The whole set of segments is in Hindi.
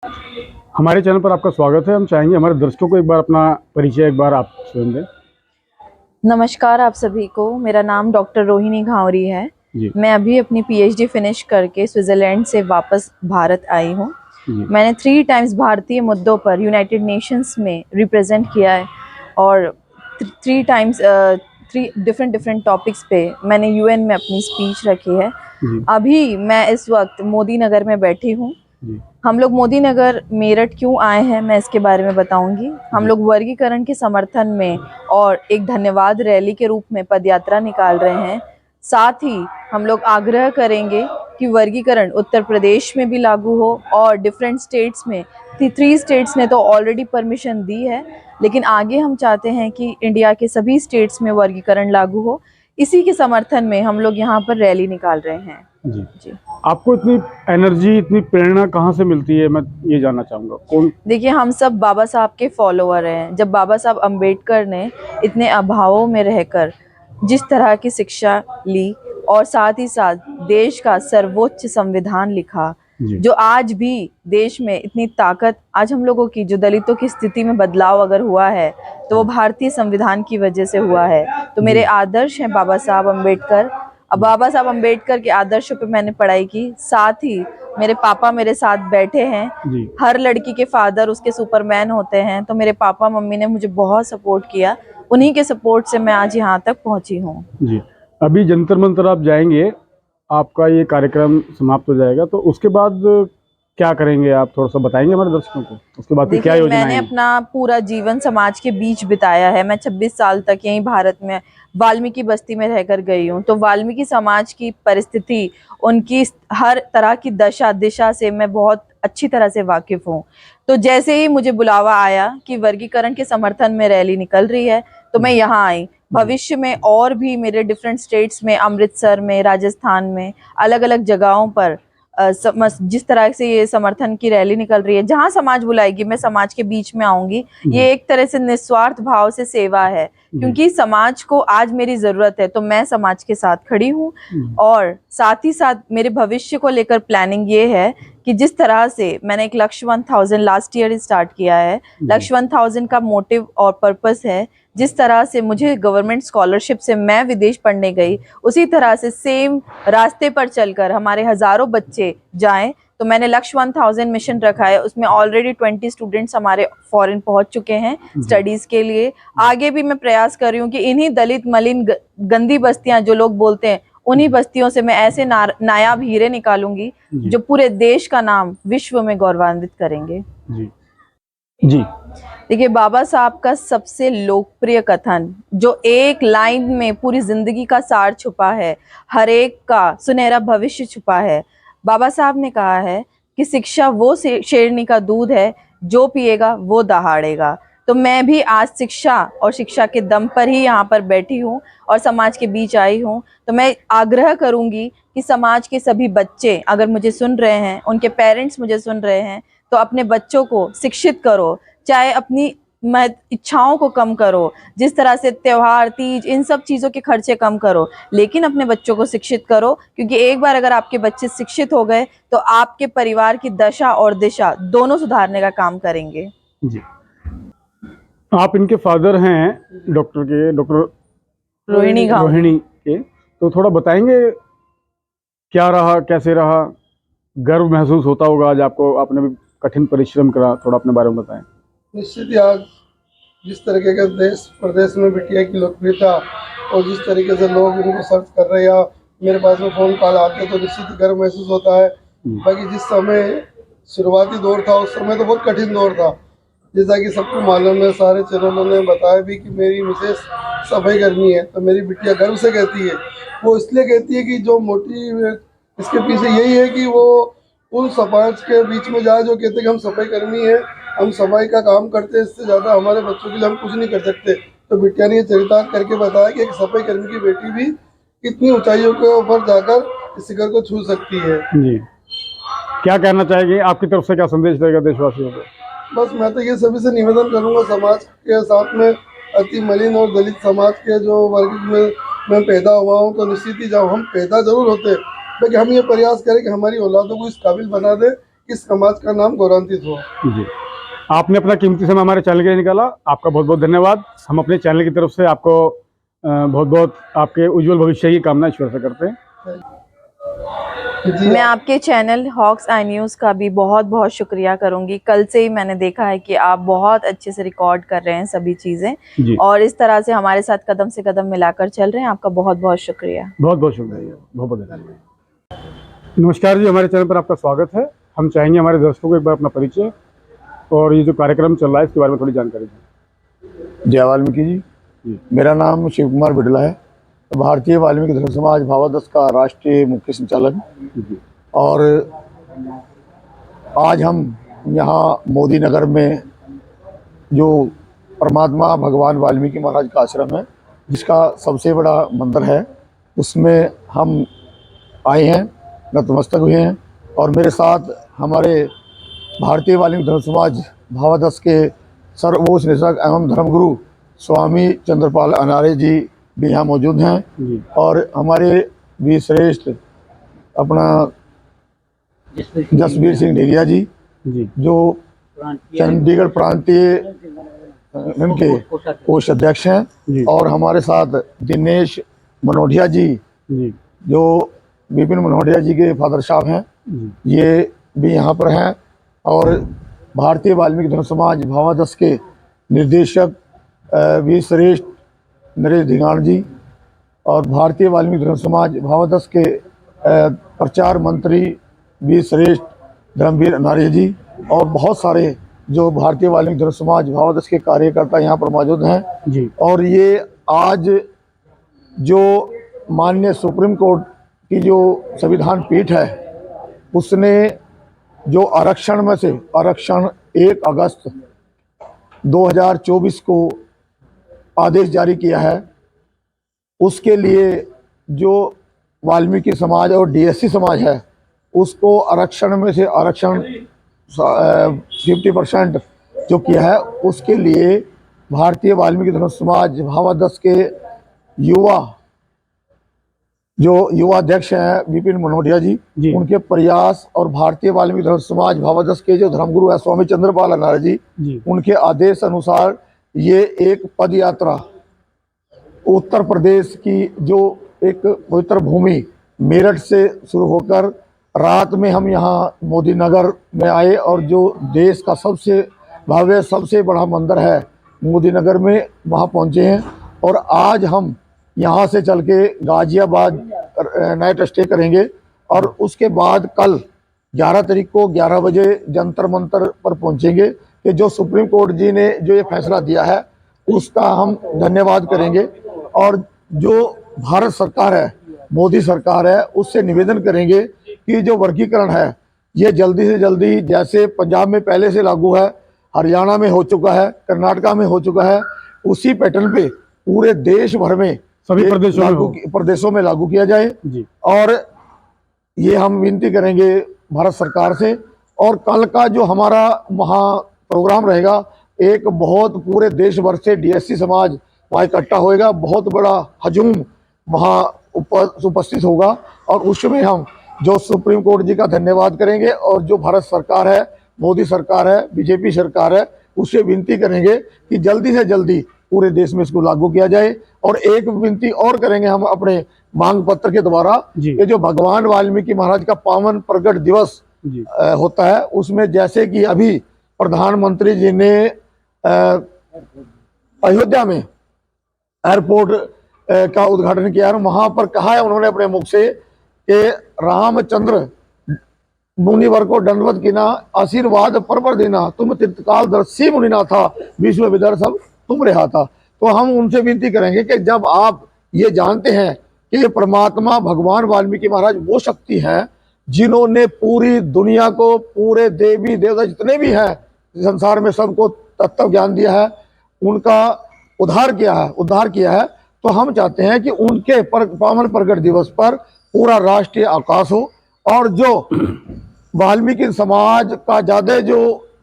हमारे चैनल पर आपका स्वागत है। हम चाहेंगे हमारे दर्शकों को एक बार अपना परिचय एक बार आप स्वयं दें। नमस्कार आप सभी को। मेरा नाम डॉक्टर रोहिणी घावरी है। जी मैं अभी अपनी पीएचडी फिनिश करके स्विट्ज़रलैंड से वापस भारत आई हूँ। जी मैंने 3 टाइम्स भारतीय मुद्दों पर यूनाइटेड नेशंस में रिप्रेजेंट किया है और 3 टाइम्स 3 डिफरेंट टॉपिक्स पे मैंने यूएन में अपनी स्पीच रखी है। जी अभी मैं इस वक्त मोदी नगर में बैठी हूँ। जी हम लोग मोदी नगर मेरठ क्यों आए हैं मैं इसके बारे में बताऊंगी। हम जी लोग वर्गीकरण के समर्थन में और एक धन्यवाद रैली के रूप में पदयात्रा निकाल रहे हैं। साथ ही हम लोग आग्रह करेंगे कि वर्गीकरण उत्तर प्रदेश में भी लागू हो और डिफरेंट स्टेट्स में 3 स्टेट्स ने तो ऑलरेडी परमिशन दी है, लेकिन आगे हम चाहते हैं कि इंडिया के सभी स्टेट्स में वर्गीकरण लागू हो। इसी के समर्थन में हम लोग यहाँ पर रैली निकाल रहे हैं। जी। जी आपको इतनी एनर्जी, इतनी प्रेरणा कहाँ से मिलती है, मैं ये जानना चाहूँगा। कौन? देखिए, हम सब बाबा साहब के फॉलोअर हैं। जब बाबा साहब अम्बेडकर ने इतने अभावों में रहकर जिस तरह की शिक्षा ली और साथ ही साथ देश का सर्वोच्च संविधान लिखा, जी जो आज भी देश में इतनी ताकत, आज हम लोगों की जो दलितों की स्थिति में बदलाव अगर हुआ है तो वो भारतीय संविधान की वजह से हुआ है। तो मेरे जी आदर्श हैं बाबा साहब अम्बेडकर। अब बाबा साहब अम्बेडकर के आदर्शों पे मैंने पढ़ाई की। साथ ही मेरे पापा मेरे साथ बैठे हैं। जी हर लड़की के फादर उसके सुपरमैन होते हैं, तो मेरे पापा मम्मी ने मुझे बहुत सपोर्ट किया। उन्हीं के सपोर्ट से मैं आज यहाँ तक पहुँची हूँ। जी। अभी जंतर मंतर आप जाएंगे, आपका ये कार्यक्रम समाप्त हो जाएगा, तो उसके बाद क्या करेंगे आप, थोड़ा सा बताएंगे हमारे दर्शकों को। उसके बाद की क्या देखिए, योजनाएं मैंने हैं? अपना पूरा जीवन समाज के बीच बिताया है। मैं 26 साल तक यहीं भारत में वाल्मीकि बस्ती में रहकर गई हूँ। तो वाल्मीकि समाज की परिस्थिति, उनकी हर तरह की दशा दिशा से मैं बहुत अच्छी तरह से वाकिफ हूँ। तो जैसे ही मुझे बुलावा आया कि वर्गीकरण के समर्थन में रैली निकल रही है, तो मैं यहाँ आई। भविष्य में और भी मेरे डिफरेंट स्टेट्स में, अमृतसर में, राजस्थान में, अलग अलग जगहों पर जिस तरह से ये समर्थन की रैली निकल रही है, जहां समाज बुलाएगी मैं समाज के बीच में आऊंगी। ये एक तरह से निस्वार्थ भाव से सेवा है, क्योंकि समाज को आज मेरी जरूरत है, तो मैं समाज के साथ खड़ी हूँ। और साथ ही साथ मेरे भविष्य को लेकर प्लानिंग ये है कि जिस तरह से मैंने एक लक्ष्य 1000 लास्ट ईयर स्टार्ट किया है। लक्ष्य 1000 का मोटिव और पर्पस है, जिस तरह से मुझे गवर्नमेंट स्कॉलरशिप से मैं विदेश पढ़ने गई, उसी तरह से सेम रास्ते पर चलकर हमारे हजारों बच्चे जाएं। तो मैंने लक्ष्य 1000 मिशन रखा है। उसमें ऑलरेडी 20 स्टूडेंट्स हमारे फॉरेन पहुंच चुके हैं स्टडीज के लिए। आगे भी मैं प्रयास कर रही हूँ कि इन्हीं दलित मलिन गंदी बस्तियां जो लोग बोलते हैं, उन्हीं बस्तियों से मैं ऐसे नायाब हीरे निकालूंगी जो पूरे देश का नाम विश्व में गौरवान्वित करेंगे। जी जी। देखिए, बाबा साहब का सबसे लोकप्रिय कथन जो एक लाइन में पूरी जिंदगी का सार छुपा है, हर एक का सुनहरा भविष्य छुपा है। बाबा साहब ने कहा है कि शिक्षा वो शेरनी का दूध है, जो पिएगा वो दहाड़ेगा। तो मैं भी आज शिक्षा और शिक्षा के दम पर ही यहाँ पर बैठी हूँ और समाज के बीच आई हूँ। तो मैं आग्रह करूंगी कि समाज के सभी बच्चे अगर मुझे सुन रहे हैं, उनके पेरेंट्स मुझे सुन रहे हैं, तो अपने बच्चों को शिक्षित करो। चाहे अपनी इच्छाओं को कम करो, जिस तरह से त्योहार, तीज, इन सब चीज़ों के खर्चे कम करो, लेकिन अपने बच्चों को शिक्षित करो। क्योंकि एक बार अगर आपके बच्चे शिक्षित हो गए तो आपके परिवार की दशा और दिशा दोनों सुधारने का काम करेंगे। जी। आप इनके फादर हैं, डॉक्टर रोहिणी घावरी। रोहिणी के, तो थोड़ा बताएंगे क्या रहा, कैसे रहा? गर्व महसूस होता होगा आज आपको, आपने भी कठिन परिश्रम करा, थोड़ा अपने बारे में बताएं। निश्चित ही आज जिस तरीके के देश प्रदेश में बिटिया की लोकप्रियता और जिस तरीके से लोग इनको सर्च कर रहे हैं या मेरे पास में फ़ोन कॉल आते हैं, तो निश्चित ही गर्व महसूस होता है। बाकी जिस समय शुरुआती दौर था, उस समय तो बहुत कठिन दौर था। जैसा कि सबको मालूम है, सारे चैनलों ने बताया भी कि मेरी मिसेस सफाई कर्मी है, तो मेरी बिटिया गर्व से कहती है। वो इसलिए कहती है कि जो मोटिव इसके पीछे यही है कि वो उन समाज के बीच में जाए जो कहते हैं कि हम सफाई कर्मी हैं, हम सफाई का काम करते हैं, इससे ज़्यादा हमारे बच्चों के लिए हम कुछ नहीं कर सकते। तो बिटिया ने ये चरितार्थ करके बताया कि एक सफाई कर्मी की बेटी भी कितनी ऊंचाइयों के ऊपर जाकर इस शिखर को छू सकती है। जी। क्या कहना चाहेंगे, आपकी तरफ से क्या संदेश रहेगा देशवासियों को? बस मैं तो ये सभी से निवेदन करूंगा, समाज के साथ में अति मलिन और दलित समाज के जो वर्ग में मैं पैदा हुआ हूँ, तो निश्चित ही जब हम पैदा जरूर होते, लेकिन हम ये प्रयास करें कि हमारी औलादों को इस काबिल बना दे इस समाज का नाम गौरवान्वित हो। जी, आपने अपना कीमती समय हमारे चैनल के लिए निकाला, आपका बहुत बहुत धन्यवाद। हम अपने चैनल की तरफ से आपको बहुत बहुत आपके उज्जवल भविष्य की कामना ईश्वर से करते हैं। जी, मैं आपके चैनल हॉक्स आई न्यूज़ का भी बहुत बहुत शुक्रिया करूंगी। कल से ही मैंने देखा है कि आप बहुत अच्छे से रिकॉर्ड कर रहे हैं सभी चीज़ें, जी, और इस तरह से हमारे साथ कदम से कदम मिलाकर चल रहे हैं। आपका बहुत बहुत शुक्रिया। बहुत बहुत शुक्रिया, बहुत बहुत धन्यवाद। नमस्कार जी, हमारे चैनल पर आपका स्वागत है। हम चाहेंगे हमारे दर्शकों को एक बार अपना परिचय और ये जो कार्यक्रम चल रहा है इसके बारे में थोड़ी जानकारी दें। जय वाल्मीकि जी। मेरा नाम शिव कुमार बिड़ला है, भारतीय वाल्मीकि धर्म समाज भावादस का राष्ट्रीय मुख्य संचालक। और आज हम यहाँ मोदी नगर में जो परमात्मा भगवान वाल्मीकि महाराज का आश्रम है, जिसका सबसे बड़ा मंदिर है, उसमें हम आए हैं, नतमस्तक हुए हैं। और मेरे साथ हमारे भारतीय वाल्मीकि धर्म समाज भावादस के सर्वोच्च निदेशक एवं धर्मगुरु स्वामी चंद्रपाल अनारे जी भी यहाँ मौजूद हैं। जी, और हमारे भी श्रेष्ठ अपना जसबीर सिंह ढेलिया जी, जी, जो चंडीगढ़ प्रांतीय इनके कोषाध्यक्ष जी। हैं। और हमारे साथ दिनेश मनोडिया जी, जी, जो विपिन मनोडिया जी के फादर साहब हैं, जी, ये भी यहाँ पर हैं। और भारतीय वाल्मीकि धर्म समाज भावादस के निर्देशक वी श्रेष्ठ नरेश धिंगाण जी, और भारतीय वाल्मीकि धर्म समाज भावादस के प्रचार मंत्री वी श्रेष्ठ धर्मवीर अनार्य जी, और बहुत सारे जो भारतीय वाल्मीकि धर्म समाज भावादस के कार्यकर्ता यहाँ पर मौजूद हैं। जी, और ये आज जो माननीय सुप्रीम कोर्ट की जो संविधान पीठ है, उसने जो आरक्षण में से आरक्षण 1 अगस्त 2024 को आदेश जारी किया है, उसके लिए जो वाल्मीकि समाज और डीएससी समाज है, उसको आरक्षण में से आरक्षण 50% जो किया है, उसके लिए भारतीय वाल्मीकि धर्म समाज भावादस के युवा अध्यक्ष हैं विपिन मनोडिया जी, जी। उनके प्रयास और भारतीय वाल्मीकि धर्म समाज भावादस के जो धर्मगुरु है स्वामी चंद्रपाल अनार्य जी, जी, उनके आदेश अनुसार ये एक पद यात्रा उत्तर प्रदेश की जो एक पवित्र भूमि मेरठ से शुरू होकर रात में हम यहाँ मोदी नगर में आए, और जो देश का सबसे भव्य सबसे बड़ा मंदिर है मोदी नगर में, वहाँ पहुँचे हैं। और आज हम यहाँ से चल के गाजियाबाद नाइट स्टे करेंगे, और उसके बाद कल 11 तारीख को 11 बजे जंतर मंतर पर पहुँचेंगे कि जो सुप्रीम कोर्ट जी ने जो ये फैसला दिया है उसका हम धन्यवाद करेंगे। और जो भारत सरकार है, मोदी सरकार है, उससे निवेदन करेंगे कि जो वर्गीकरण है ये जल्दी से जल्दी, जैसे पंजाब में पहले से लागू है, हरियाणा में हो चुका है, कर्नाटका में हो चुका है, उसी पैटर्न पे पूरे देश भर में सभी प्रदेशों में लागू किया जाए। जी, और ये हम विनती करेंगे भारत सरकार से। और कल का जो हमारा वहाँ प्रोग्राम रहेगा, एक बहुत पूरे देश भर से डीएससी समाज वहाँ इकट्ठा होएगा, बहुत बड़ा हजूम वहाँ उपस्थित होगा, और उसमें हम जो सुप्रीम कोर्ट जी का धन्यवाद करेंगे, और जो भारत सरकार है, मोदी सरकार है, बीजेपी सरकार है, उससे विनती करेंगे कि जल्दी से जल्दी पूरे देश में इसको लागू किया जाए। और एक विनती और करेंगे हम अपने मांग पत्र के द्वारा, कि जो भगवान वाल्मीकि महाराज का पावन प्रकट दिवस होता है, उसमें जैसे कि अभी प्रधानमंत्री जी ने अयोध्या में एयरपोर्ट का उद्घाटन किया, और वहां पर कहा है उन्होंने अपने मुख से कि रामचंद्र मुनिवर को दंडवत कीना, आशीर्वाद पर देना, तुम तीर्थकाल दर्शी मुनिना था, विश्व विदर सब तुम रहा था। तो हम उनसे विनती करेंगे कि जब आप ये जानते हैं कि ये परमात्मा भगवान वाल्मीकि महाराज वो शक्ति है जिन्होंने पूरी दुनिया को, पूरे देवी देवता जितने भी हैं संसार में, सबको तत्व ज्ञान दिया है, उनका उद्धार किया है, तो हम चाहते हैं कि उनके पावन प्रकट दिवस पर पूरा राष्ट्रीय अवकाश हो। और जो वाल्मीकि समाज का ज्यादा जो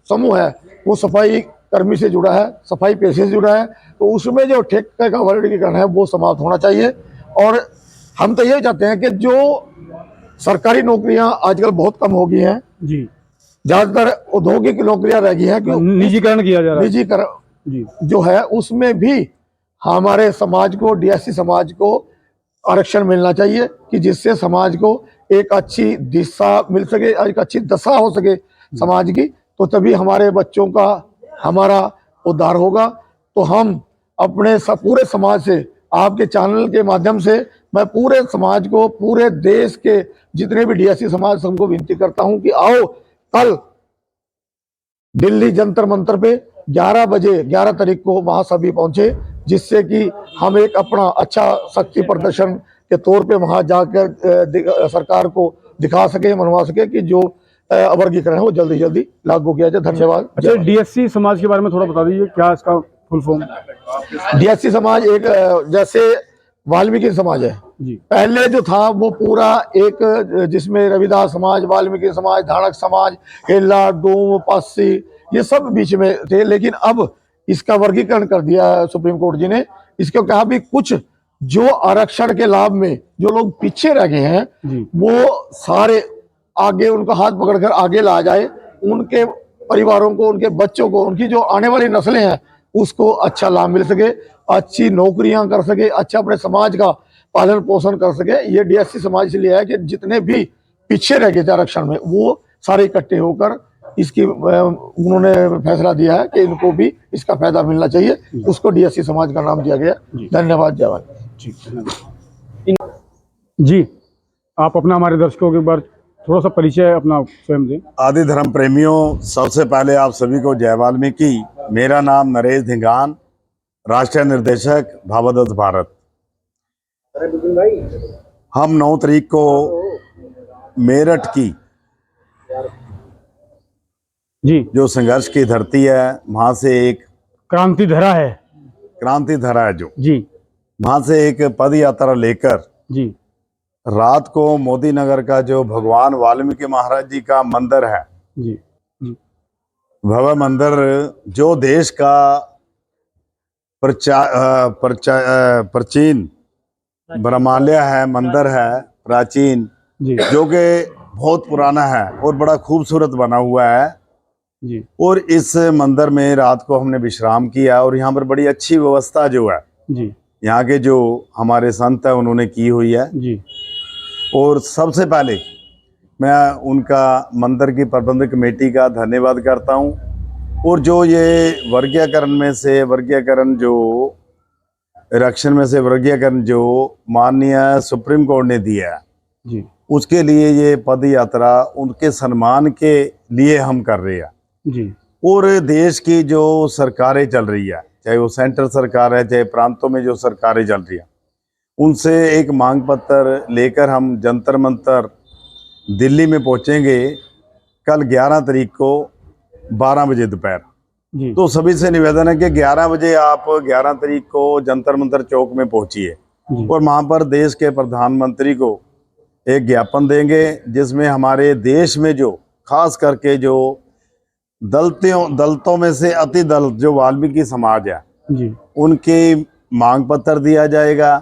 समूह है वो सफाई कर्मी से जुड़ा है, सफाई पेशे से जुड़ा है, तो उसमें जो ठेके का वर्गीकरण है वो समाप्त होना चाहिए। और हम तो ये चाहते हैं कि जो सरकारी नौकरियां आजकल बहुत कम हो गई हैं, जी, ज्यादातर औद्योगिक नौकरियां रह गई हैं कि निजीकरण किया जा रहा है। निजीकरण जी जो है उसमें भी हमारे समाज को, डीएससी समाज को आरक्षण मिलना चाहिए कि जिससे समाज को एक अच्छी दिशा मिल सके, एक अच्छी दशा हो सके समाज की, तो तभी हमारे बच्चों का, हमारा उद्धार होगा। तो हम अपने पूरे समाज से, आपके चैनल के माध्यम से मैं पूरे समाज को, पूरे देश के जितने भी डीएससी समाज सबको विनती करता हूं कि आओ कल दिल्ली जंतर मंतर पे 11 बजे 11 तारीख को वहां सभी पहुंचे, जिससे कि हम एक अपना अच्छा शक्ति प्रदर्शन के तौर पे वहां जाकर सरकार को दिखा सके, मनवा सके कि जो वर्गीकरण है वो जल्दी जल्दी लागू किया जाए। धन्यवाद। अच्छा, डीएससी समाज के बारे में थोड़ा बता दीजिए, क्या इसका फुल फॉर्म? डीएससी समाज एक जैसे वाल्मीकि समाज है, जी पहले जो था वो पूरा एक, जिसमें रविदास समाज, वाल्मीकि समाज, धाड़क समाज, हेला, डोम, पासी, ये सब बीच में थे। लेकिन अब इसका वर्गीकरण कर दिया सुप्रीम कोर्ट जी ने। इसको कहा भी कुछ जो आरक्षण के लाभ में जो लोग पीछे रह गए हैं जी वो सारे आगे, उनका हाथ पकड़कर आगे ला जाए, उनके परिवारों को, उनके बच्चों को, उनकी जो आने वाली नस्लें हैं उसको अच्छा लाभ मिल सके, अच्छी नौकरियां कर सके, अच्छा अपने समाज का पालन पोषण कर सके। ये डीएससी समाज इसलिए है कि जितने भी पीछे रह गए थे आरक्षण में वो सारे इकट्ठे होकर इसकी उन्होंने फैसला दिया है कि इनको भी इसका फायदा मिलना चाहिए, उसको डीएससी समाज का नाम दिया गया। धन्यवाद। जवान ठीक है जी। आप अपना हमारे दर्शकों के बार थोड़ा सा परिचय अपना स्वयं दें। आदि धर्म प्रेमियों, सबसे पहले आप सभी को जय वाल्मीकि। मेरा नाम नरेश धिंगान, राष्ट्रीय निर्देशक भावादत्त भारत। हम 9 तारीख को मेरठ की जी जो संघर्ष की धरती है वहां से एक क्रांति धरा है। क्रांति धरा है, जो जी वहां से एक पद यात्रा लेकर जी रात को मोदी नगर का जो भगवान वाल्मीकि महाराज जी का मंदिर है, जी जी भव्य मंदिर, जो देश का प्राचीन ब्रह्मालय है, मंदिर है प्राचीन, जी जो कि बहुत पुराना है और बड़ा खूबसूरत बना हुआ है। जी और इस मंदिर में रात को हमने विश्राम किया और यहाँ पर बड़ी अच्छी व्यवस्था जो है जी यहाँ के जो हमारे संत है उन्होंने की हुई है। जी और सबसे पहले मैं उनका मंदिर की प्रबंधक कमेटी का धन्यवाद करता हूँ। और जो ये वर्गीकरण जो आरक्षण में से वर्गीकरण जो माननीय सुप्रीम कोर्ट ने दिया है, जी उसके लिए ये पद यात्रा उनके सम्मान के लिए हम कर रहे हैं। जी और देश की जो सरकारें चल रही है, चाहे वो सेंट्रल सरकार है, चाहे प्रांतों में जो सरकारें चल रही है, उनसे एक मांग पत्र लेकर हम जंतर मंतर दिल्ली में पहुंचेंगे कल 11 तारीख को 12 बजे दोपहर। जी तो सभी से निवेदन है कि 11 बजे आप 11 तारीख को जंतर मंतर चौक में पहुंचिए जी और वहां पर देश के प्रधानमंत्री को एक ज्ञापन देंगे, जिसमें हमारे देश में जो खास करके जो दलितों में से अति दलित जो वाल्मीकि समाज है, जी उनकी मांग पत्र दिया जाएगा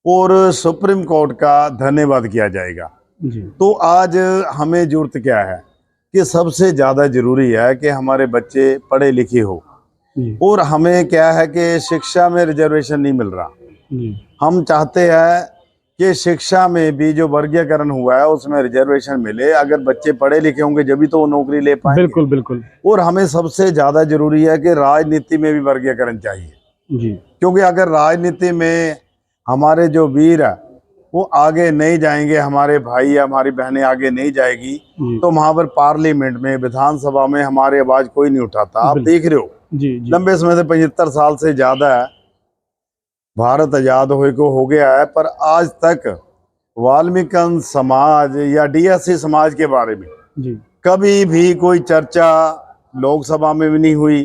और सुप्रीम कोर्ट का धन्यवाद किया जाएगा। जी तो आज हमें जरूरत क्या है कि सबसे ज़्यादा जरूरी है कि हमारे बच्चे पढ़े लिखे हो। जी और हमें क्या है कि शिक्षा में रिजर्वेशन नहीं मिल रहा। जी हम चाहते हैं कि शिक्षा में भी जो वर्गीकरण हुआ है उसमें रिजर्वेशन मिले। अगर बच्चे पढ़े लिखे होंगे जब भी तो वो नौकरी ले पाएंगे। बिल्कुल बिल्कुल। और हमें सबसे ज़्यादा जरूरी है कि राजनीति में भी वर्गीकरण चाहिए, जी क्योंकि अगर राजनीति में हमारे जो वीर है वो आगे नहीं जाएंगे, हमारे भाई या हमारी बहनें आगे नहीं जाएगी, जी तो वहां पर पार्लियामेंट में, विधानसभा में हमारी आवाज कोई नहीं उठाता। आप बिल्कुल। देख रहे हो जी जी लंबे समय से 75 साल से ज्यादा है भारत आजाद होए को हो गया है, पर आज तक वाल्मीकि समाज या डीएससी समाज के बारे में जी कभी भी कोई चर्चा लोकसभा में भी नहीं हुई,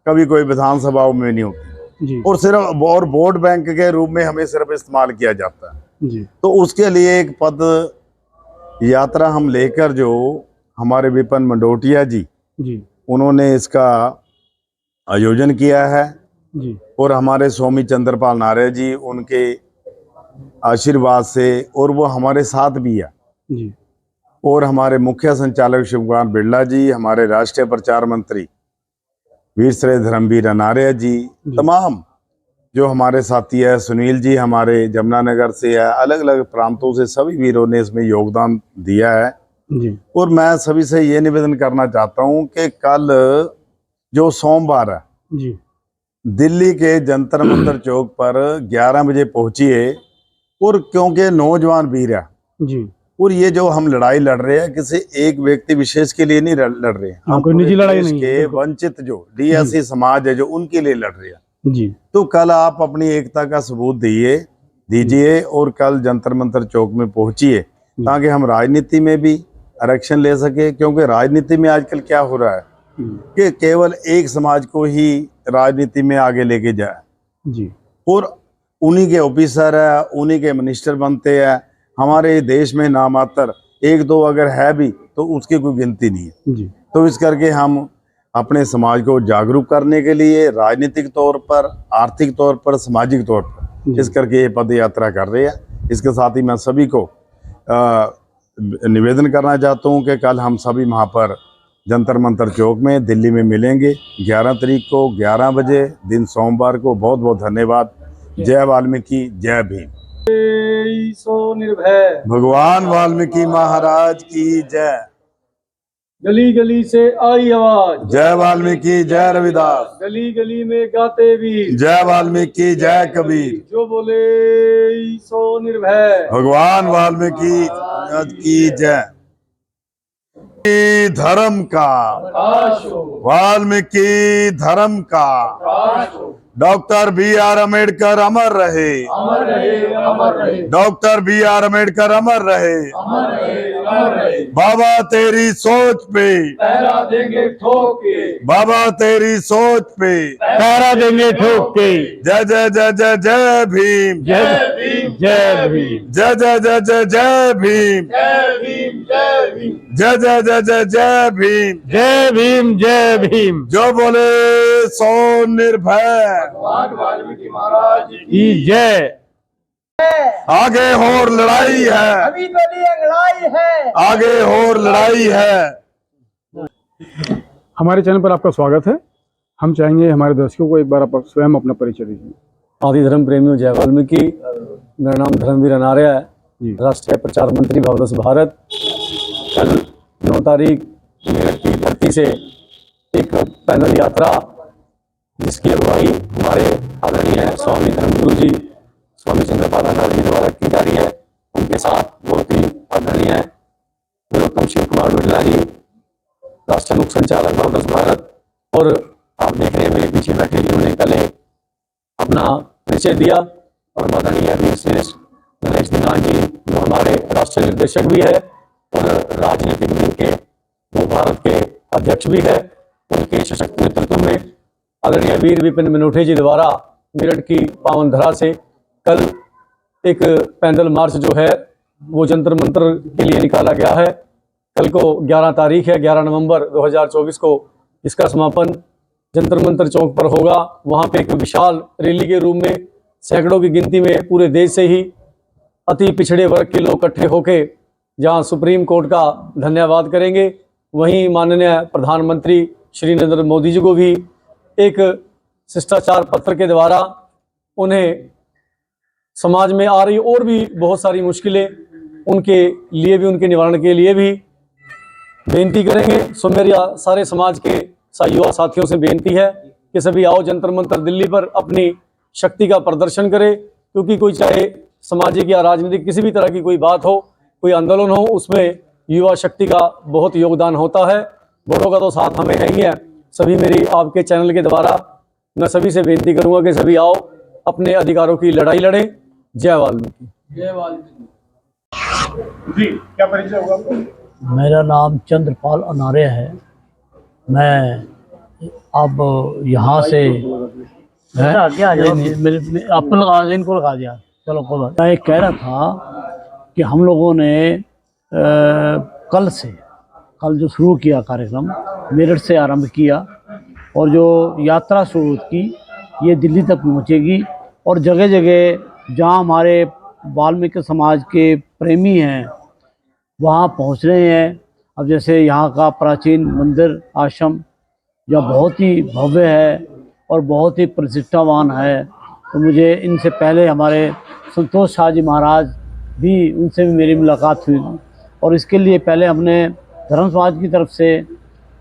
कभी कोई विधानसभाओं में नहीं होती, जी और सिर्फ और वोट बैंक के रूप में हमें सिर्फ इस्तेमाल किया जाता है। जी तो उसके लिए एक पद यात्रा हम लेकर, जो हमारे विपिन मंडोटिया जी जी उन्होंने इसका आयोजन किया है, जी और हमारे स्वामी चंद्रपाल नारे जी उनके आशीर्वाद से, और वो हमारे साथ भी है, जी और हमारे मुख्य संचालक शिव कुमार बिरला जी, हमारे राष्ट्रीय प्रचार मंत्री वीर श्री धर्मवीर अनार्य जी, तमाम जो हमारे साथी है, सुनील जी हमारे जमुनानगर से है, अलग अलग प्रांतों से सभी वीरों ने इसमें योगदान दिया है। जी और मैं सभी से ये निवेदन करना चाहता हूँ कि कल जो सोमवार है, जी दिल्ली के जंतर मंतर चौक पर 11 बजे पहुंचिए। और क्योंकि नौजवान वीर है, जी और ये जो हम लड़ाई लड़ रहे हैं किसी एक व्यक्ति विशेष के लिए नहीं लड़ रहे हैं, हम कोई निजी पूरे लड़ाई देश नहीं है, के बिल्कुल। वंचित जो डीएससी समाज है जो उनके लिए लड़ रहे हैं। जी तो कल आप अपनी एकता का सबूत दीजिए और कल जंतर मंतर चौक में पहुंचिए, ताकि हम राजनीति में भी आरक्षण ले सके। क्योंकि राजनीति में आजकल क्या हो रहा है कि केवल एक समाज को ही राजनीति में आगे लेके जाए, जी और उन्हीं के ऑफिसर है, उन्हीं के मिनिस्टर बनते हैं। हमारे देश में नामात्र एक दो अगर है भी तो उसकी कोई गिनती नहीं है। जी तो इस करके हम अपने समाज को जागरूक करने के लिए राजनीतिक तौर पर, आर्थिक तौर पर, सामाजिक तौर पर इस करके ये पद यात्रा कर रहे हैं। इसके साथ ही मैं सभी को निवेदन करना चाहता हूँ कि कल हम सभी वहाँ पर जंतर मंतर चौक में दिल्ली में मिलेंगे 11 तारीख को 11 बजे, दिन सोमवार को। बहुत बहुत धन्यवाद। जय वाल्मीकि, जय भीम। सो निर्भय। भगवान वाल्मीकि महाराज की जय। गली गली से आई आवाज, जय वाल्मीकि, जय रविदास। गली गली में गाते वीर, जय वाल्मीकि, जय कबीर। जो बोले सो निर्भय। भगवान वाल्मीकि की जय। धर्म का, प्रकाश हो, वाल्मीकि धर्म का, प्रकाश हो, डॉक्टर बी.आर. अम्बेडकर अमर रहे। अमर रहे, अमर रहे, डॉक्टर बी.आर. अम्बेडकर अमर रहे। अमर रहे, अमर रहे। बाबा तेरी सोच पे, पहरा देंगे ठोक के, बाबा तेरी सोच पे पहरा देंगे ठोक के। जय जय जय जय जय भीम। जय भीम, जय भीम। जय जय जय जय जय भीम। जय भीम, जय भीम। जय जय जय जय जय भीम। जय भीम, जय भीम। जो बोले सो निर्भय। भगवान वाल्मीकि महाराज की की जय। आगे और लड़ाई है, अभी तो लिए लड़ाई है, आगे और लड़ाई है। हमारे चैनल पर आपका स्वागत है। हम चाहेंगे हमारे दर्शकों को एक बार आप स्वयं अपना परिचय दीजिए। आदि धर्म प्रेमियों, जय वाल्मीकि। मेरा नाम धर्मवीर अनार्य है, जी। राष्ट्रीय प्रचार मंत्री भावदस भारत। कल 9 तारीख मेरठ की धरती से एक पैदल यात्रा, जिसकी अगुवाई हमारे आदरणीय स्वामी धर्मगुरु जी स्वामी चंद्रपादाचार्य जी द्वारा की जा रही है। उनके साथ बहुत ही आदरणीय विरोत्तम शिव कुमार बिरला जी, राष्ट्रीय मुख्य संचालक भावदस भारत, और आप देख रहे हैं मेरे पीछे बैठे जिन्होंने कल अपना परिचय दिया, और माननीय वीर श्रेष्ठ नरेश दीनान जी जो हमारे राष्ट्रीय निर्देशक भी है और राजनीतिक विंग के वो भारत के अध्यक्ष भी है। उनके सशक्त नेतृत्व में आदरणीय वीर विपिन मनोठे जी द्वारा मेरठ की पावन धरा से कल एक पैदल मार्च जो है वो जंतर मंतर के लिए निकाला गया है। कल को 11 तारीख है, 11 नवंबर 2024 को इसका समापन जंतर मंतर चौक पर होगा। वहाँ पे एक विशाल रैली के रूप में सैकड़ों की गिनती में पूरे देश से ही अति पिछड़े वर्ग के लोग इकट्ठे होके जहाँ सुप्रीम कोर्ट का धन्यवाद करेंगे, वहीं माननीय प्रधानमंत्री श्री नरेंद्र मोदी जी को भी एक शिष्टाचार पत्र के द्वारा उन्हें समाज में आ रही और भी बहुत सारी मुश्किलें उनके लिए भी, उनके निवारण के लिए भी बेनती करेंगे। सो मेरी सारे समाज के युवा साथियों से बेनती है कि सभी आओ जंतर मंतर दिल्ली पर अपनी शक्ति का प्रदर्शन करें, क्योंकि कोई चाहे सामाजिक या राजनीतिक किसी भी तरह की कोई बात हो, कोई आंदोलन हो, उसमें युवा शक्ति का बहुत योगदान होता है। बड़ों का तो साथ हमें है ही है। सभी मेरी आपके चैनल के द्वारा मैं सभी से बेनती करूंगा कि सभी आओ अपने अधिकारों की लड़ाई लड़ें। जय वाल्मीकि। जय वाल्मीकि। जी, क्या परिचय होगा आपका? मेरा नाम चंद्रपाल अनार्य है। मैं अब यहाँ से इनको लगा दिया। चलो कोई बात। मैं कह रहा था कि हम लोगों ने कल जो शुरू किया कार्यक्रम मेरठ से आरंभ किया, और जो यात्रा शुरू की ये दिल्ली तक पहुँचेगी, और जगह जगह जहाँ हमारे वाल्मीकि समाज के प्रेमी हैं, वहाँ पहुँच रहे हैं। अब जैसे यहाँ का प्राचीन मंदिर आश्रम जो बहुत ही भव्य है और बहुत ही प्रतिष्ठावान है, तो मुझे इनसे पहले हमारे संतोष शाह जी महाराज भी, उनसे भी मेरी मुलाकात हुई और इसके लिए पहले हमने धर्म समाज की तरफ से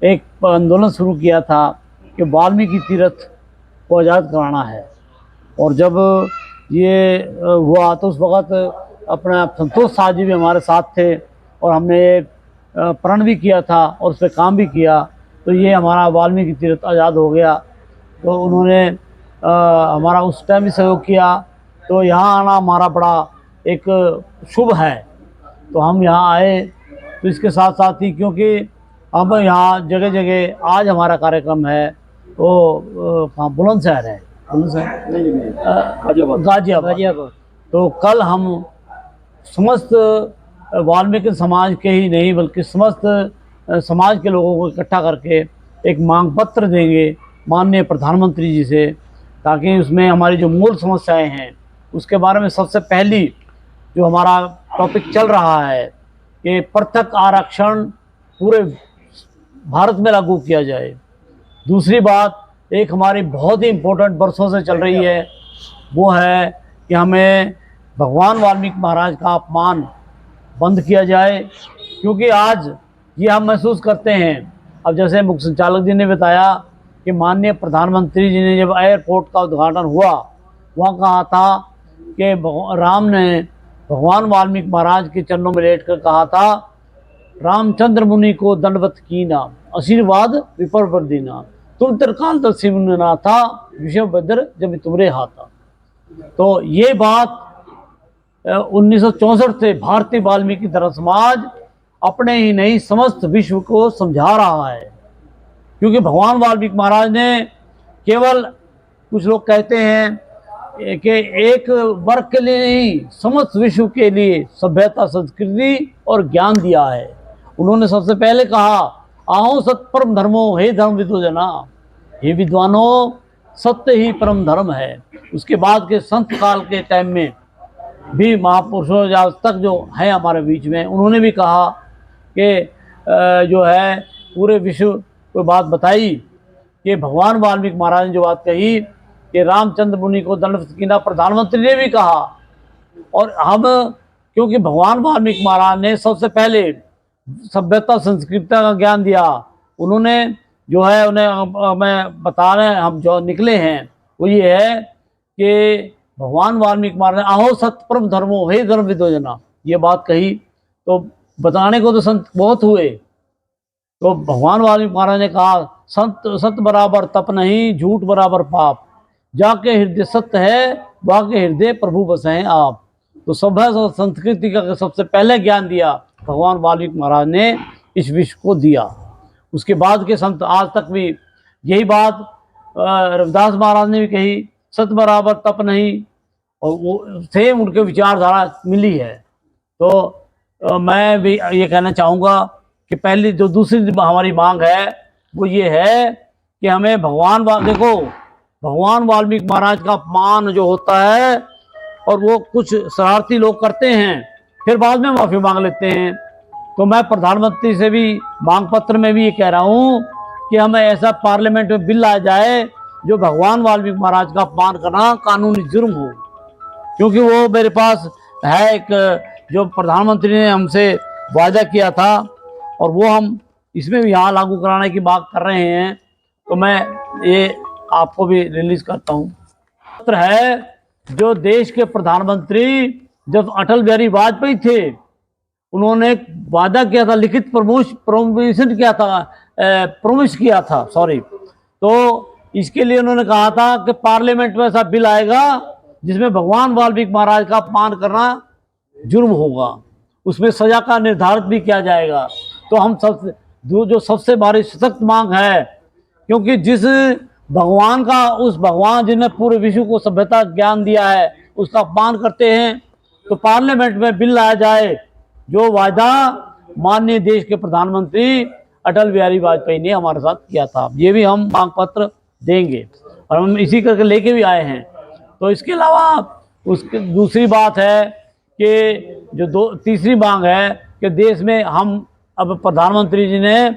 एक आंदोलन शुरू किया था कि वाल्मीकि तीर्थ को आज़ाद कराना है। और जब ये हुआ तो उस वक़्त अपना संतोष शाह जी भी हमारे साथ थे और हमने ये प्रण भी किया था और उस पर काम भी किया, तो ये हमारा वाल्मीकि तीर्थ आज़ाद हो गया। तो उन्होंने हमारा उस टाइम भी सहयोग किया। तो यहाँ आना हमारा बड़ा एक शुभ है, तो हम यहाँ आए। तो इसके साथ साथ ही क्योंकि हम यहाँ जगह जगह आज हमारा कार्यक्रम है वो बुलंदशहर है, गाजियाबाद। तो कल हम समस्त वाल्मीकि समाज के ही नहीं बल्कि समस्त समाज के लोगों को इकट्ठा करके एक मांग पत्र देंगे माननीय प्रधानमंत्री जी से, ताकि उसमें हमारी जो मूल समस्याएं हैं उसके बारे में सबसे पहली जो हमारा टॉपिक चल रहा है कि पृथक आरक्षण पूरे भारत में लागू किया जाए। दूसरी बात एक हमारी बहुत ही इम्पोर्टेंट बरसों से चल रही है, वो है कि हमें भगवान वाल्मीकि महाराज का अपमान बंद किया जाए, क्योंकि आज ये हम महसूस करते हैं। अब जैसे मुख्य संचालक जी ने बताया कि माननीय प्रधानमंत्री जी ने जब एयरपोर्ट का उद्घाटन हुआ, वहाँ कहा था कि राम ने भगवान वाल्मीकि महाराज के चरणों में लेट कर कहा था, रामचंद्र मुनि को दंडवत कीना, आशीर्वाद विपर दीना, तुम त्रिकाल दर्शी मुनिना था, विषय बद्र जब तुमरे हाथा। तो ये बात 1964 से भारतीय वाल्मीकि धर्म समाज अपने ही नहीं समस्त विश्व को समझा रहा है, क्योंकि भगवान वाल्मीकि महाराज ने केवल, कुछ लोग कहते हैं कि एक वर्ग के लिए नहीं समस्त विश्व के लिए सभ्यता, संस्कृति और ज्ञान दिया है। उन्होंने सबसे पहले कहा, आओ सत्य परम धर्मो, हे धर्म विदो जना, हे विद्वानों सत्य ही परम धर्म है। उसके बाद के संत काल के टाइम में भी महापुरुषों आज तक जो है हमारे बीच में, उन्होंने भी कहा कि जो है पूरे विश्व को बात बताई कि भगवान वाल्मीकि महाराज ने जो बात कही कि रामचंद्र मुनि को दंडवत कीना, प्रधानमंत्री ने भी कहा। और हम क्योंकि भगवान वाल्मीकि महाराज ने सबसे पहले सभ्यता संस्कृति का ज्ञान दिया, उन्होंने जो है उन्हें हमें बताने हम जो निकले हैं वो ये है कि भगवान वाल्मीकि महाराज ने आहो सत्य परम धर्मो, हे धर्म विदो जना, ये बात कही। तो बताने को तो संत बहुत हुए, तो भगवान वाल्मीकि महाराज ने कहा, संत सत्य बराबर तप नहीं, झूठ बराबर पाप, जाके हृदय सत्य है, वाके हृदय प्रभु बसे हैं आप। तो सभ्यता संस्कृति का सबसे पहले ज्ञान दिया भगवान वाल्मीकि महाराज ने इस विश्व को दिया। उसके बाद के संत आज तक भी यही बात रविदास महाराज ने भी कही, सत्य बराबर तप नहीं, और वो सेम उनके विचारधारा मिली है। तो मैं भी ये कहना चाहूँगा कि पहली जो दूसरी हमारी मांग है वो ये है कि हमें देखो भगवान वाल्मीकि महाराज का अपमान जो होता है और वो कुछ शरारती लोग करते हैं, फिर बाद में माफ़ी मांग लेते हैं। तो मैं प्रधानमंत्री से भी मांग पत्र में भी ये कह रहा हूँ कि हमें ऐसा पार्लियामेंट में बिल आ जाए जो भगवान वाल्मीकि महाराज का अपमान करना कानूनी जुर्म हो, क्योंकि वो मेरे पास है एक जो प्रधानमंत्री ने हमसे वादा किया था और वो हम इसमें भी यहाँ लागू कराने की बात कर रहे हैं। तो मैं ये आपको भी रिलीज करता हूँ। पत्र है जो देश के प्रधानमंत्री जब अटल बिहारी वाजपेयी थे, उन्होंने वादा किया था, लिखित प्रोमिस किया था सॉरी। तो इसके लिए उन्होंने कहा था कि पार्लियामेंट में ऐसा बिल आएगा जिसमें भगवान वाल्मीकि महाराज का अपमान करना जुर्म होगा, उसमें सजा का निर्धारित भी किया जाएगा। तो हम सब जो सबसे बड़ी सशक्त मांग है, क्योंकि जिस भगवान का, उस भगवान जिन्हें पूरे विश्व को सभ्यता ज्ञान दिया है, उसका अपमान करते हैं, तो पार्लियामेंट में बिल लाया जाए जो वादा माननीय देश के प्रधानमंत्री अटल बिहारी वाजपेयी ने हमारे साथ किया था। ये भी हम मांग पत्र देंगे और हम इसी करके लेके भी आए हैं। तो इसके अलावा उसकी दूसरी बात है कि जो तीसरी मांग है कि देश में हम अब प्रधानमंत्री जी ने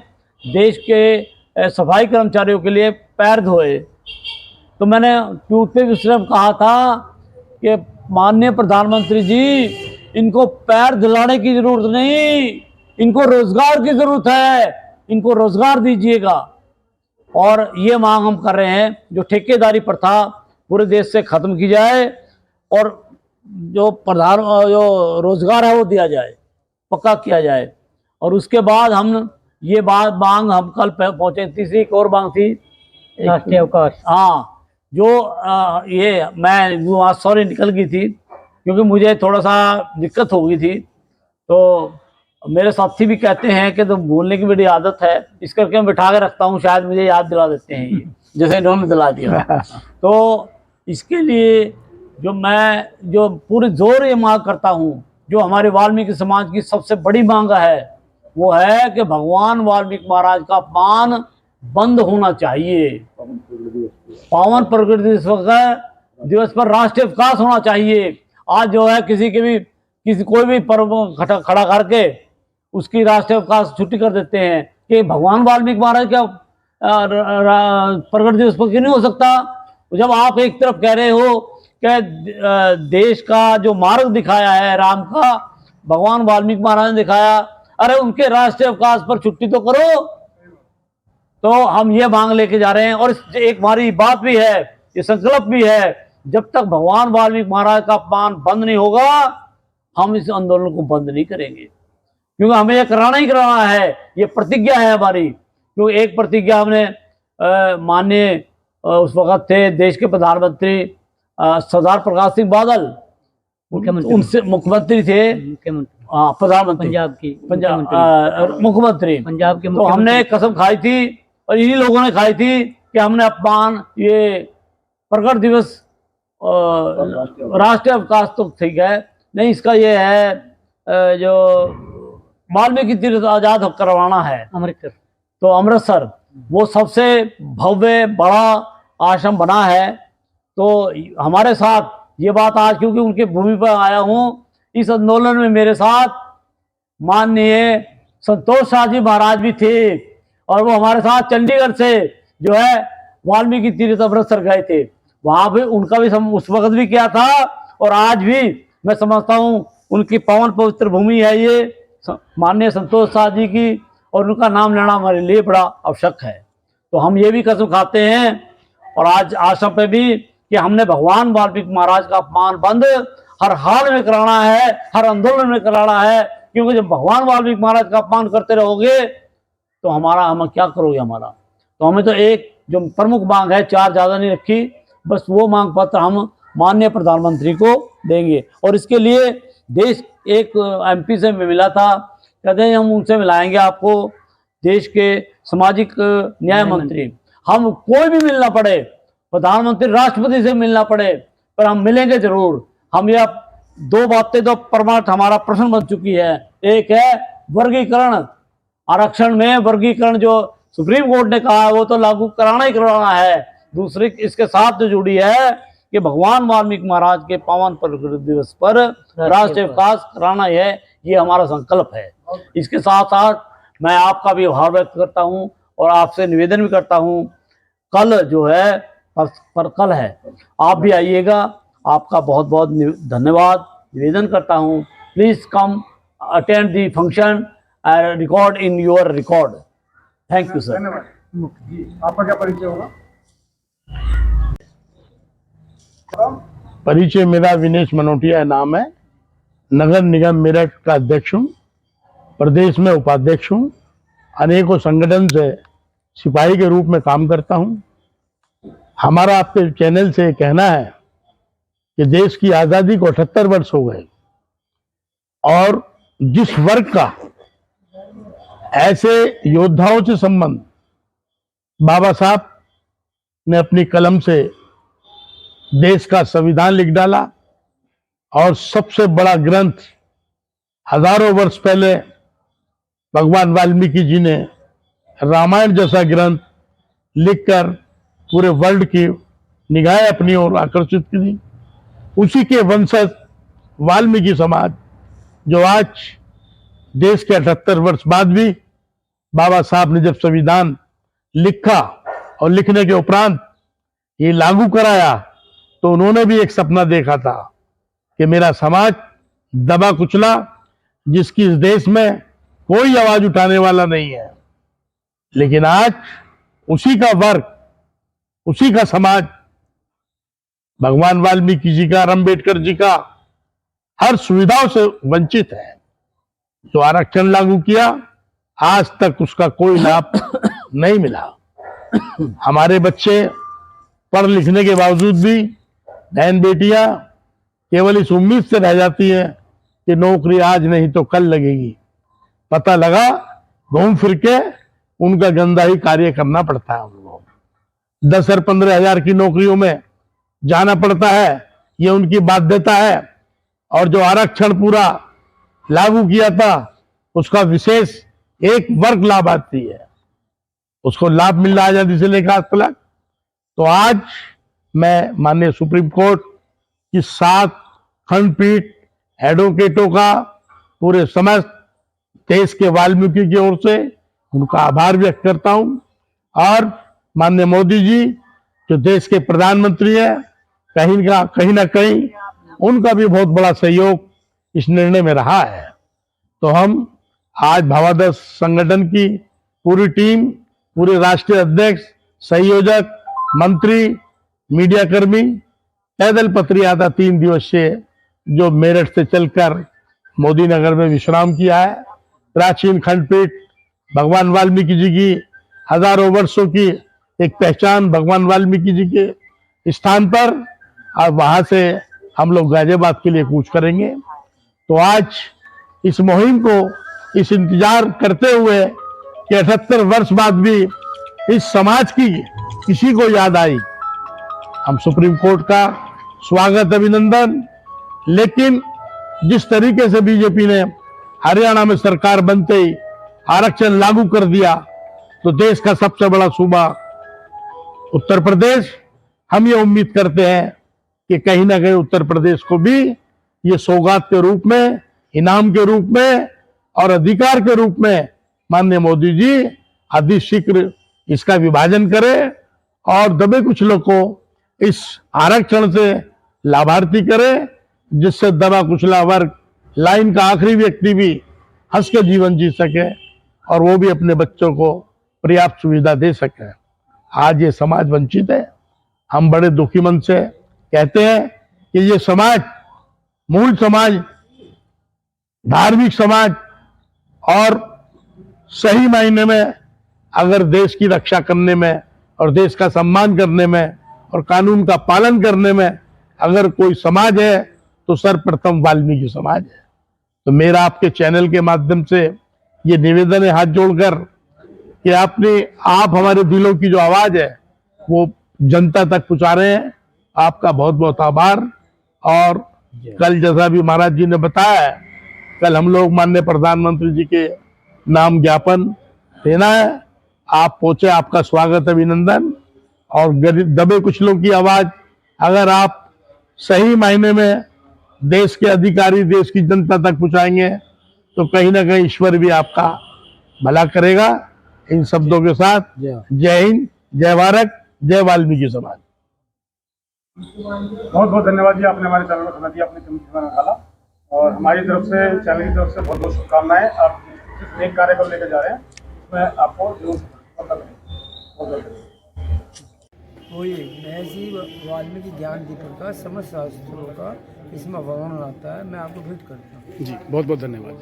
देश के सफाई कर्मचारियों के लिए पैर धोए, तो मैंने ट्वीट पे भी सिर्फ कहा था कि माननीय प्रधानमंत्री जी, इनको पैर धुलाने की जरूरत नहीं, इनको रोजगार की जरूरत है, इनको रोजगार दीजिएगा। और ये मांग हम कर रहे हैं, जो ठेकेदारी प्रथा पूरे देश से खत्म की जाए और जो रोजगार है वो दिया जाए, पक्का किया जाए। और उसके बाद हम ये बात मांग हम कल पहुंचे। तीसरी एक और मांग थी, राष्ट्रीय अवकाश। हाँ, जो ये मैं वहाँ सॉरी निकल गई थी क्योंकि मुझे थोड़ा सा दिक्कत हो गई थी, तो मेरे साथी भी कहते हैं कि तो भूलने की बड़ी आदत है, इस करके मैं बिठा के रखता हूँ, शायद मुझे याद दिला देते हैं ये, जैसे इन्होंने दिला दिया। तो इसके लिए जो पूरे जोर ये मांग करता हूँ, जो हमारे वाल्मीकि समाज की सबसे बड़ी मांग है, वो है कि भगवान वाल्मीकि महाराज का अपमान बंद होना चाहिए। पावन प्रकृति दिवस पर राष्ट्रीय अवकाश होना चाहिए। आज जो है कोई भी पर्व खड़ा करके उसकी राष्ट्रीय अवकाश छुट्टी कर देते हैं कि भगवान वाल्मीकि महाराज का प्रकट दिवस पर क्यों नहीं हो सकता। जब आप एक तरफ कह रहे हो कि देश का जो मार्ग दिखाया है राम का, भगवान वाल्मीकि महाराज ने दिखाया, अरे उनके राष्ट्रीय अवकाश पर छुट्टी तो करो। तो हम ये मांग लेके जा रहे हैं और एक हमारी बात भी है, ये संकल्प भी है, जब तक भगवान वाल्मीकि महाराज का अपमान बंद नहीं होगा, हम इस आंदोलन को बंद नहीं करेंगे, क्योंकि हमें ये कराना ही कराना है। ये प्रतिज्ञा है हमारी। क्योंकि एक प्रतिज्ञा हमने माननीय उस वक्त थे देश के प्रधानमंत्री सरदार प्रकाश सिंह बादल, उनसे मुख्यमंत्री थे, प्रधानमंत्री मुख्यमंत्री पंजाब के, तो हमने कसम खाई थी और इन्हीं लोगों ने खाई थी कि हमने अपमान ये प्रकट दिवस राष्ट्रीय अवकाश तो ठीक है नहीं, इसका ये है जो वाल्मीकि तीर्थ आजाद करवाना है अमृतसर, तो अमृतसर वो सबसे भव्य बड़ा आश्रम बना है। तो हमारे साथ ये बात आज क्योंकि उनके भूमि पर आया हूँ, इस आंदोलन में मेरे साथ माननीय संतोष शाह जी महाराज भी थे और वो हमारे साथ चंडीगढ़ से जो है वाल्मीकि तीर्थ अमृतसर गए थे, वहां भी उनका भी उस वक्त भी किया था और आज भी मैं समझता हूँ उनकी पावन पवित्र भूमि है ये माननीय संतोष शाह जी की, और उनका नाम लेना हमारे लिए बड़ा आवश्यक है। तो हम ये भी कसम खाते हैं और आज आश्रम पे भी कि हमने भगवान वाल्मीकि महाराज का अपमान बंद हर हाल में कराना है, हर आंदोलन में कराना है, क्योंकि जब भगवान वाल्मीकि महाराज का अपमान करते रहोगे तो हम क्या करोगे हमारा। तो हमें तो एक जो प्रमुख मांग है, चार ज़्यादा नहीं रखी, बस वो मांग पत्र हम माननीय प्रधानमंत्री को देंगे। और इसके लिए देश एक MP से मिला था, कहते हैं हम उनसे मिलाएंगे आपको, देश के सामाजिक न्याय मंत्री, हम कोई भी मिलना पड़े, प्रधानमंत्री राष्ट्रपति से मिलना पड़े, पर हम मिलेंगे जरूर। हम ये दो बातें तो परमार्थ हमारा प्रश्न बन चुकी है। एक है वर्गीकरण, आरक्षण में वर्गीकरण जो सुप्रीम कोर्ट ने कहा है वो तो लागू कराना ही कराना है। दूसरी इसके साथ जो जुड़ी है कि भगवान वाल्मीकि महाराज के पावन प्रकट दिवस पर राष्ट्रीय अवकाश कराना है, ये हमारा संकल्प है। इसके साथ साथ मैं आपका भी आभार व्यक्त करता हूँ और आपसे निवेदन भी करता हूँ, कल जो है पर कल है, आप भी आइएगा। आपका बहुत बहुत धन्यवाद निवेदन करता हूँ। Please come attend the function and record in your record. Thank you, sir. आपका क्या परिचय होगा? परिचय मेरा विनेश मनोटिया नाम है, नगर निगम मेरठ का अध्यक्ष हूँ, प्रदेश में उपाध्यक्ष हूँ, अनेकों संगठन से सिपाही के रूप में काम करता हूँ। हमारा आपके चैनल से कहना है कि देश की आज़ादी को 78 वर्ष हो गए और जिस वर्ग का ऐसे योद्धाओं से संबंध बाबा साहब ने अपनी कलम से देश का संविधान लिख डाला और सबसे बड़ा ग्रंथ हजारों वर्ष पहले भगवान वाल्मीकि जी ने रामायण जैसा ग्रंथ लिखकर पूरे वर्ल्ड की निगाहें अपनी ओर आकर्षित की। उसी के वंशज वाल्मीकि समाज जो आज देश के 78 वर्ष बाद भी बाबा साहब ने जब संविधान लिखा और लिखने के उपरांत ये लागू कराया, तो उन्होंने भी एक सपना देखा था कि मेरा समाज दबा कुचला, जिसकी इस देश में कोई आवाज उठाने वाला नहीं है। लेकिन आज उसी का वर्ग, उसी का समाज, भगवान वाल्मीकि जी का, अम्बेडकर जी का, हर सुविधाओं से वंचित है। जो आरक्षण लागू किया, आज तक उसका कोई लाभ नहीं मिला। हमारे बच्चे पढ़ लिखने के बावजूद भी, बहन बेटियां केवल इस उम्मीद से रह जाती हैं कि नौकरी आज नहीं तो कल लगेगी। पता लगा घूम फिर के उनका गंदा ही कार्य करना पड़ता है। उनको 10 और 15 हजार की नौकरियों में जाना पड़ता है, ये उनकी बाध्यता है। और जो आरक्षण पूरा लागू किया था, उसका विशेष एक वर्ग लाभार्थी है, उसको लाभ मिल रहा है आजादी से लेकर आज तक। तो आज मैं माननीय सुप्रीम कोर्ट की 7 खंडपीठ एडवोकेटों का पूरे समस्त देश के वाल्मीकि की ओर से उनका आभार व्यक्त करता हूं। और माननीय मोदी जी जो देश के प्रधानमंत्री हैं, कहीं ना कहीं उनका भी बहुत बड़ा सहयोग इस निर्णय में रहा है। तो हम आज भावादर संगठन की पूरी टीम, पूरे राष्ट्रीय अध्यक्ष, संयोजक, मंत्री, मीडिया कर्मी पैदल पत्री यात्रा 3 दिवसीय जो मेरठ से चलकर मोदी नगर में विश्राम किया है। प्राचीन खंडपीठ भगवान वाल्मीकि जी की हजारों वर्षों की एक पहचान भगवान वाल्मीकि जी के स्थान पर, और वहां से हम लोग गाजियाबाद के लिए कूच करेंगे। तो आज इस मुहिम को इस इंतजार करते हुए कि 78 वर्ष बाद भी इस समाज की किसी को याद आई, हम सुप्रीम कोर्ट का स्वागत, अभिनंदन। लेकिन जिस तरीके से बीजेपी ने हरियाणा में सरकार बनते ही आरक्षण लागू कर दिया, तो देश का सबसे बड़ा सूबा उत्तर प्रदेश, हम ये उम्मीद करते हैं कि कहीं ना कहीं उत्तर प्रदेश को भी ये सौगात के रूप में, इनाम के रूप में और अधिकार के रूप में माननीय मोदी जी अति शीघ्र इसका विभाजन करें और दबे कुचलों को इस आरक्षण से लाभार्थी करें, जिससे दबा कुचला वर्ग, लाइन का आखिरी व्यक्ति भी हंस के जीवन जी सके और वो भी अपने बच्चों को पर्याप्त सुविधा दे सके। आज ये समाज वंचित है। हम बड़े दुखी मन से कहते हैं कि ये समाज, मूल समाज, धार्मिक समाज और सही मायने में अगर देश की रक्षा करने में और देश का सम्मान करने में और कानून का पालन करने में अगर कोई समाज है तो सर्वप्रथम वाल्मीकि समाज है। तो मेरा आपके चैनल के माध्यम से ये निवेदन है हाथ जोड़कर कि आप हमारे दिलों की जो आवाज है वो जनता तक पहुंचा रहे हैं। आपका बहुत बहुत आभार। और कल जैसा भी महाराज जी ने बताया, कल हम लोग माननीय प्रधानमंत्री जी के नाम ज्ञापन देना है। आप पहुंचे, आपका स्वागत, अभिनंदन। और गरीब दबे कुचलों की आवाज अगर आप सही मायने में देश के अधिकारी, देश की जनता तक पहुंचाएंगे तो कहीं ना कहीं ईश्वर भी आपका भला करेगा। इन शब्दों के साथ जय हिंद, जय भारत, जय वाल्मीकि समाज। बहुत बहुत धन्यवाद जी, आपने हमारे चैनल को समय दिया, अपने कीमती समय निकाला। और हमारी तरफ से, चैनल की तरफ से बहुत बहुत शुभकामनाएं। आप जिस एक कार्य को लेकर जा रहे हैं उसमें आपको जरूर सफलता मिलेगी। बहुत बहुत धन्यवाद। मैं जी वाल्मीकि ज्ञान दीपक का समस्त शास्त्रों का इसमें वर्णन आता है, मैं आपको भेंट करता हूँ जी। बहुत बहुत धन्यवाद।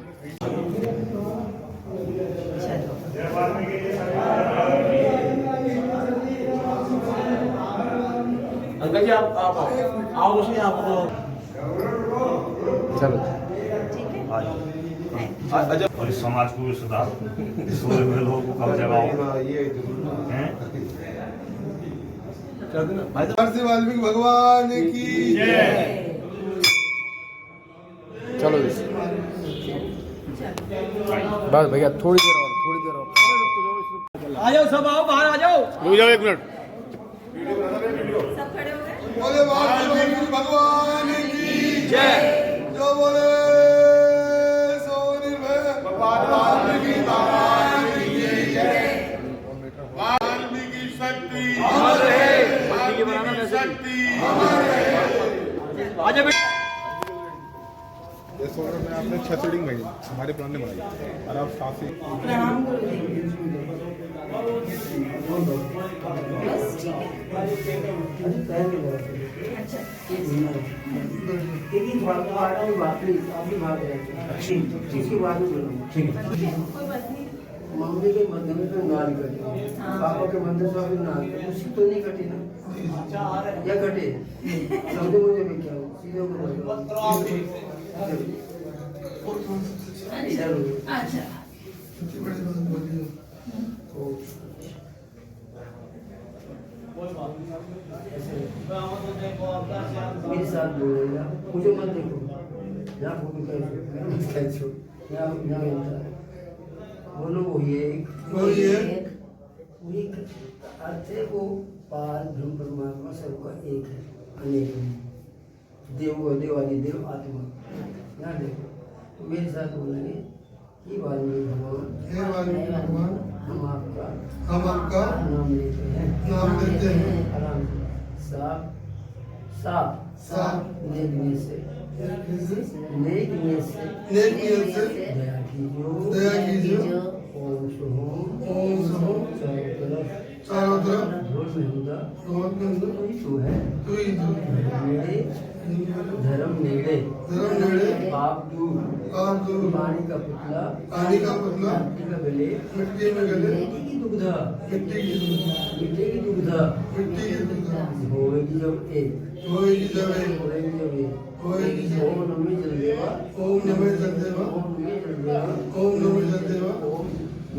अंकल जी आप आओ दूसरी आपको चलो और इस समाज को भी सुधार, सोए हुए लोगों को कब जगाओ वाल्मीकि भगवान की जय। चलो बस भैया थोड़ी देर और आ जाओ सब, आओ बाहर आ जाओ। रुक जाओ 1 मिनट। बोले वाल्मीकि भगवान की जय। जो बोले सो निर्भय जैसे में आपने 6 सीटिंग बनाई हमारे प्लान ने बनाई और आप 7 से मम्मी के मंदिर में तो नाल कटे, पापा के मंदिर में भी नाल कटे, उसकी तो नहीं कटी ना, या कटे, समझे मुझे भी क्या हो, सीधे को अच्छा, मेरे साथ बोलेगा, मुझे मत देखो, यहाँ फोटो कैसे, यहाँ बोलो वही एक अर्थ है वो पार ब्रह्म परमात्मा सबका एक है, अनेक है, देवादि देव आत्मा। यहाँ देखो तो मेरे साथ बोलेंगे कि वाल्मीकि भगवान हम आपका नाम लेते हैं आराम से साफ नेक में से दया कीजिए ओम सोहो चारों तरफ तू है मेरे धर्म नेड़े पाप दूर पानी का पुतला मिट्टी का गले मिट्टी की दुग्धा होएगी जब एक ओम नमः जलदेवा ओम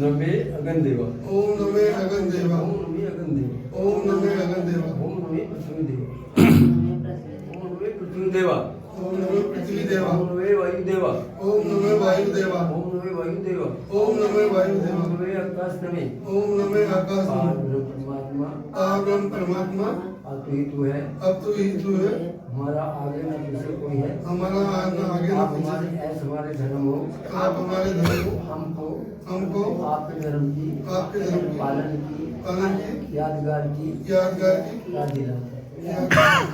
नमे अगन देवा पृथ्वी देवा ओम नमे वायु देवा ओम नमे आकाश नमे परमात्मा अब तू ही तू है हमारा आगे न पीछे कोई है आप हमारे धर्म हो हमको आपके धर्म की पालन की यादगार की याद दिलाता है।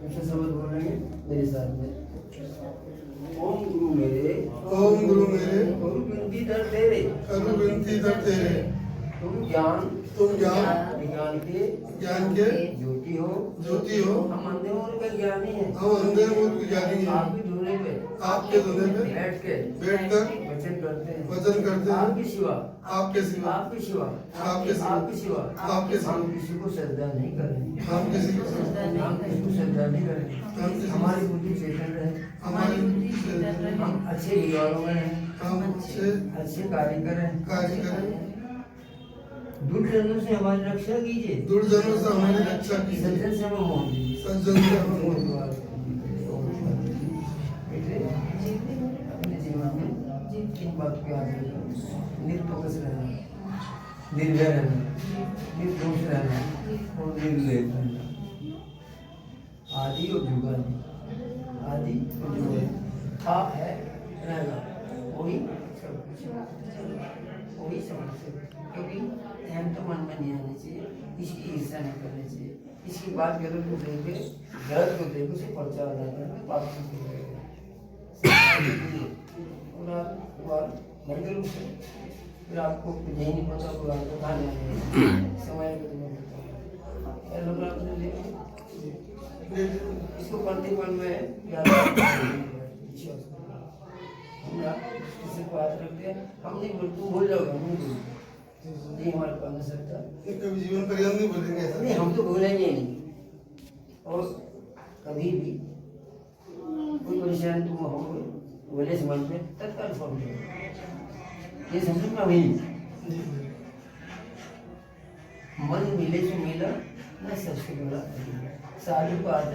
शब्द बोलेंगे मेरे साथ में ओम गुरु मेरे गुरु बिनती दर तेरे तुम ज्ञान विज्ञान के ज्योति हो हम अंधे मूर्ख के ज्ञानी हैं आपके धुने पे बैठकर वचन करते हैं आपके सिवा हम किसी को श्रद्धा नहीं करेंगे हमारी बुद्धि चेतन रहे हम अच्छे विचारों में हैं अच्छे कार्य करें दुर्जनों से हमारी रक्षा कीजिए सज्जन से हमें मोह दीजिए अपने जीवन में इन बातों के आगे निर्फोकस रहना निर्भय रहना निर्दोष रहना और निर्लेप रहना आदि और जुगादि था है रहना वही सब क्योंकि हम तो मन में नहीं आना चाहिए इसकी ईर्ष्या नहीं करनी चाहिए इसकी बात गलत को देख उसे प्रचार नहीं करना बात मंदिर से फिर आपको यही नहीं पता तो आपको कहाँ जाना समय इसको प्रतिपल में किसी को हाथ रख दिया हम नहीं बोल तू भूल जाओगे नहीं हमारे पास नहीं सकता कभी जीवन पर्यंत नहीं बोलेंगे ऐसा नहीं हम तो भूलेंगे नहीं और कभी भी कोई परेशान तुम हो बोले समझ में तत्काल फोन ये समझ में हुई मन मिले जो मिला न सबसे बड़ा साधु का अर्थ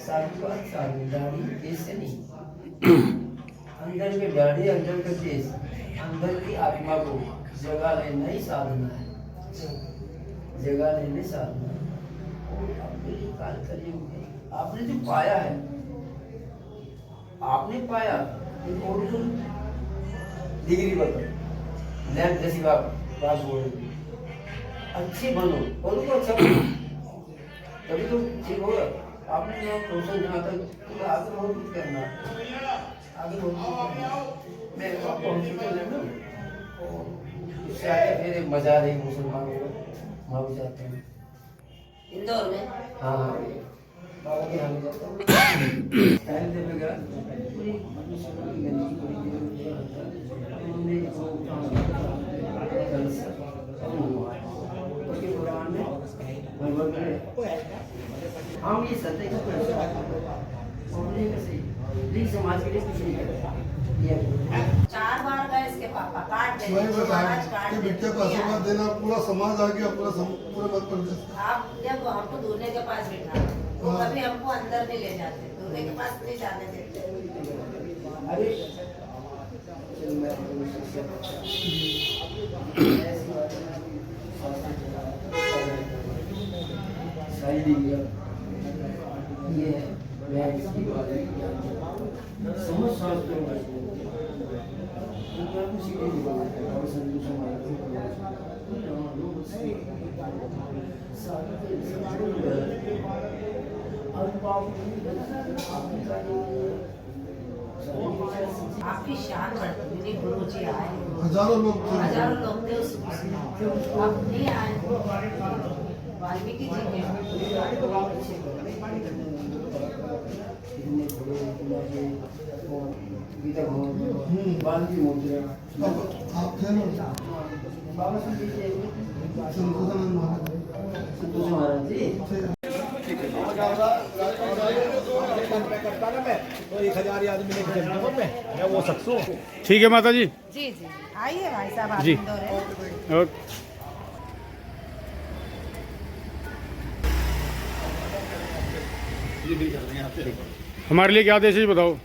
साधु दाढ़ी केस से नहीं अंदर के दाढ़ी अंदर का केस अंदर की आत्मा को जगा लेना ही साधना है जगा लेने साधना और आपके लिए काल कलयुग है आपने जो पाया है आपने पाया और जो डिग्री बताओ लैब जैसी बात बोल रही अच्छे बनो बनो तो अच्छा बनो तभी तो ठीक होगा। आपने जो प्रोसेस जहाँ तक तो आगे बहुत कुछ करना है, आगे बहुत कुछ करना है। मैं आपको हॉस्पिटल है ना, इससे आगे फिर एक मजार है मुसलमानों का, वहाँ भी जाते हैं इंदौर में। हाँ बाबा के यहाँ भी जाता हूँ। टाइम देगा पूरी गंदगी पड़ी उसके कुरान में हम ये सत्य का लीग समाज के लिए कुछ नहीं करते। 4 बार गए इसके पापा काट देते वही बताया महाराज काट कि देते बेटे को आशीर्वाद देना, पूरा समाज आ गया, पूरा मध्य प्रदेश। आप जब हमको दूल्हे के पास बिठा तो कभी हमको अंदर नहीं ले जाते, दूल्हे के पास नहीं जाने देते। अरे ये मैं इसकी बात समझ सकते हूँ। आपकी शान बढ़ती मेरे गुरु जी आए, हजारों लोग थे। हजारों लोग थे उसमें, आप नहीं आए वाल्मीकि जी के गीता बाल्टी मुद्रा आप थे ना बाबा संतोषानंद महाराज संतोष महाराज जी। ठीक है माता जी। जी जी आइए भाई साहब आप जी। इंदौर है। और हमारे लिए क्या आदेश है बताओ।